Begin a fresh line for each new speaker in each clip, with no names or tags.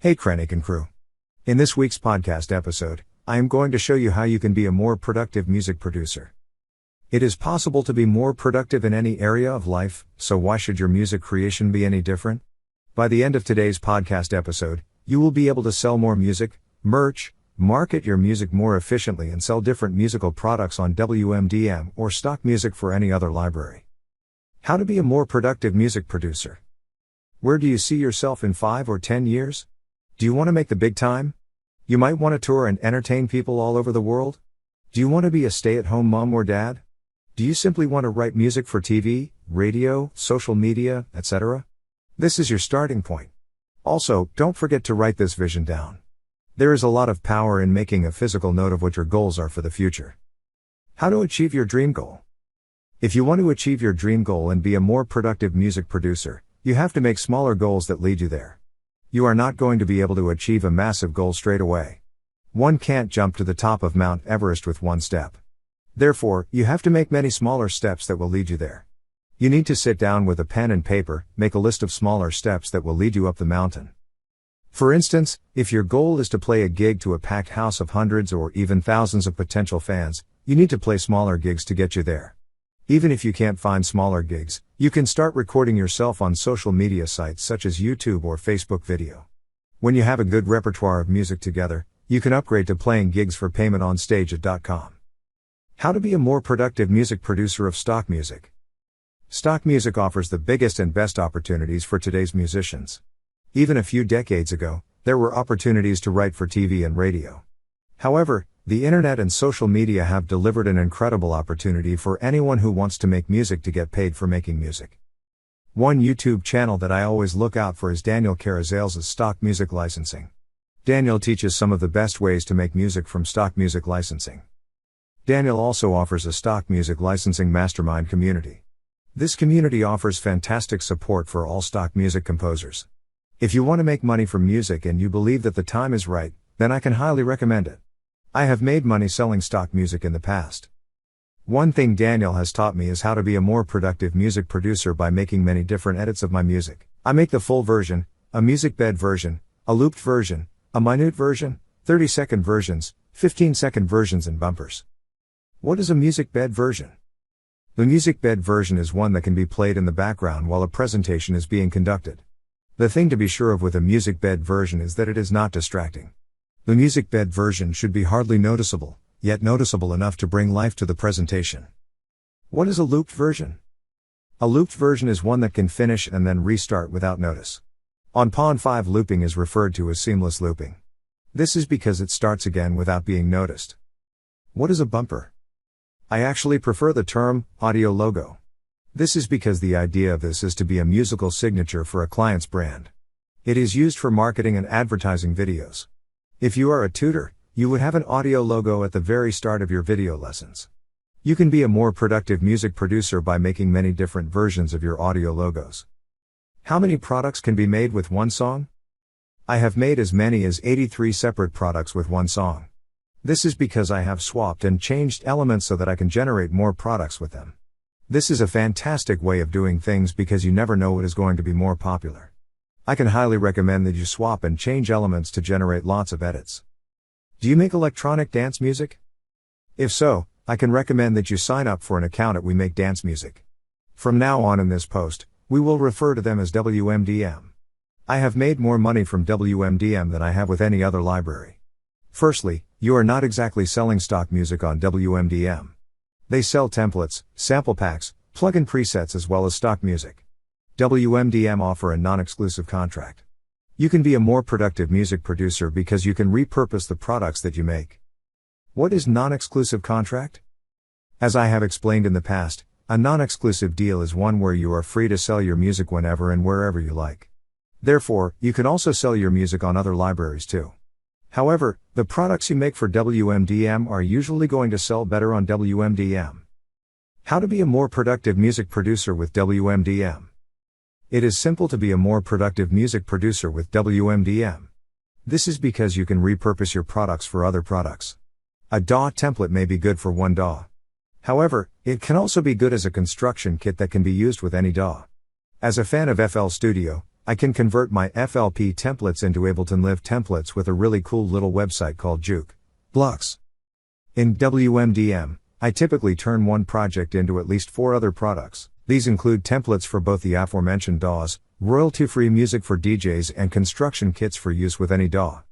Hey Krannaken Crew. In this week's podcast episode, I am going to show you how you can be a more productive music producer. It is possible to be more productive in any area of life, so why should your music creation be any different? By the end of today's podcast episode, you will be able to sell more music, merch, market your music more efficiently and sell different musical products on WMDM or stock music for any other library. How to be a more productive music producer. Where do you see yourself in 5 or 10 years? Do you want to make the big time? You might want to tour and entertain people all over the world? Do you want to be a stay-at-home mom or dad? Do you simply want to write music for TV, radio, social media, etc.? This is your starting point. Also, don't forget to write this vision down. There is a lot of power in making a physical note of what your goals are for the future. How to achieve your dream goal. If you want to achieve your dream goal and be a more productive music producer, you have to make smaller goals that lead you there. You are not going to be able to achieve a massive goal straight away. One can't jump to the top of Mount Everest with one step. Therefore, you have to make many smaller steps that will lead you there. You need to sit down with a pen and paper, make a list of smaller steps that will lead you up the mountain. For instance, if your goal is to play a gig to a packed house of hundreds or even thousands of potential fans, you need to play smaller gigs to get you there. Even if you can't find smaller gigs, you can start recording yourself on social media sites such as YouTube or Facebook video. When you have a good repertoire of music together, you can upgrade to playing gigs for payment on stage at .com. How to be a more productive music producer of stock music. Stock music offers the biggest and best opportunities for today's musicians. Even a few decades ago, there were opportunities to write for TV and radio. However, the internet and social media have delivered an incredible opportunity for anyone who wants to make music to get paid for making music. One YouTube channel that I always look out for is Daniel Carrizalez's stock music licensing. Daniel teaches some of the best ways to make music from stock music licensing. Daniel also offers a stock music licensing mastermind community. This community offers fantastic support for all stock music composers. If you want to make money from music and you believe that the time is right, then I can highly recommend it. I have made money selling stock music in the past. One thing Daniel has taught me is how to be a more productive music producer by making many different edits of my music. I make the full version, a music bed version, a looped version, a minute version, 30-second versions, 15-second versions and bumpers. What is a music bed version? The music bed version is one that can be played in the background while a presentation is being conducted. The thing to be sure of with a music bed version is that it is not distracting. The music bed version should be hardly noticeable, yet noticeable enough to bring life to the presentation. What is a looped version? A looped version is one that can finish and then restart without notice. On Pond 5, looping is referred to as seamless looping. This is because it starts again without being noticed. What is a bumper? I actually prefer the term audio logo. This is because the idea of this is to be a musical signature for a client's brand. It is used for marketing and advertising videos. If you are a tutor, you would have an audio logo at the very start of your video lessons. You can be a more productive music producer by making many different versions of your audio logos. How many products can be made with one song? I have made as many as 83 separate products with one song. This is because I have swapped and changed elements so that I can generate more products with them. This is a fantastic way of doing things because you never know what is going to be more popular. I can highly recommend that you swap and change elements to generate lots of edits. Do you make electronic dance music? If so, I can recommend that you sign up for an account at We Make Dance Music. From now on in this post, we will refer to them as WMDM. I have made more money from WMDM than I have with any other library. Firstly, you are not exactly selling stock music on WMDM. They sell templates, sample packs, plugin presets as well as stock music. WMDM offer a non-exclusive contract. You can be a more productive music producer because you can repurpose the products that you make. What is non-exclusive contract? As I have explained in the past, a non-exclusive deal is one where you are free to sell your music whenever and wherever you like. Therefore, you can also sell your music on other libraries too. However, the products you make for WMDM are usually going to sell better on WMDM. How to be a more productive music producer with WMDM. It is simple to be a more productive music producer with WMDM. This is because you can repurpose your products for other products. A DAW template may be good for one DAW. However, it can also be good as a construction kit that can be used with any DAW. As a fan of FL Studio, I can convert my FLP templates into Ableton Live templates with a really cool little website called Juke Blocks. In WMDM, I typically turn one project into at least 4 other products. These include templates for both the aforementioned DAWs, royalty-free music for DJs, and construction kits for use with any DAW.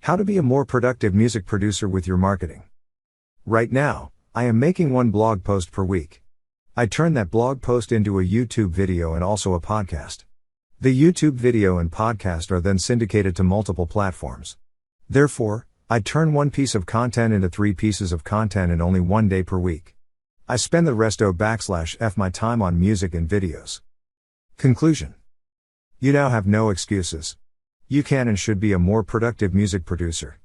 How to be a more productive music producer with your marketing. Right now, I am making one blog post per week. I turn that blog post into a YouTube video and also a podcast. The YouTube video and podcast are then syndicated to multiple platforms. Therefore, I turn one piece of content into 3 pieces of content in only 1 day per week. I spend the rest of my time on music and videos. Conclusion. You now have no excuses. You can and should be a more productive music producer.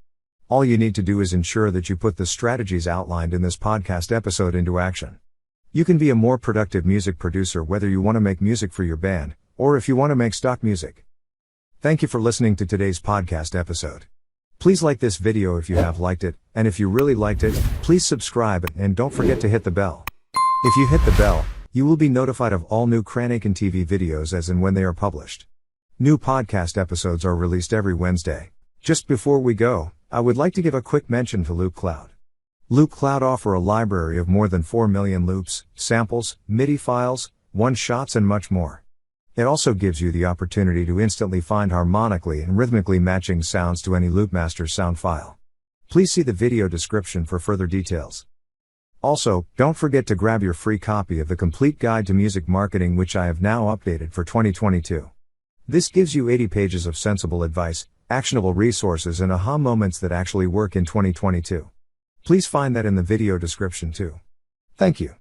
All you need to do is ensure that you put the strategies outlined in this podcast episode into action. You can be a more productive music producer whether you want to make music for your band, or if you want to make stock music. Thank you for listening to today's podcast episode. Please like this video if you have liked it, and if you really liked it, please subscribe and don't forget to hit the bell. If you hit the bell, you will be notified of all new Krannaken TV videos as and when they are published. New podcast episodes are released every Wednesday. Just before we go, I would like to give a quick mention to Loop Cloud. Loop Cloud offer a library of more than 4 million loops, samples, MIDI files, one-shots and much more. It also gives you the opportunity to instantly find harmonically and rhythmically matching sounds to any Loopmaster's sound file. Please see the video description for further details. Also, don't forget to grab your free copy of the Complete Guide to Music Marketing, which I have now updated for 2022. This gives you 80 pages of sensible advice, actionable resources and aha moments that actually work in 2022. Please find that in the video description too. Thank you.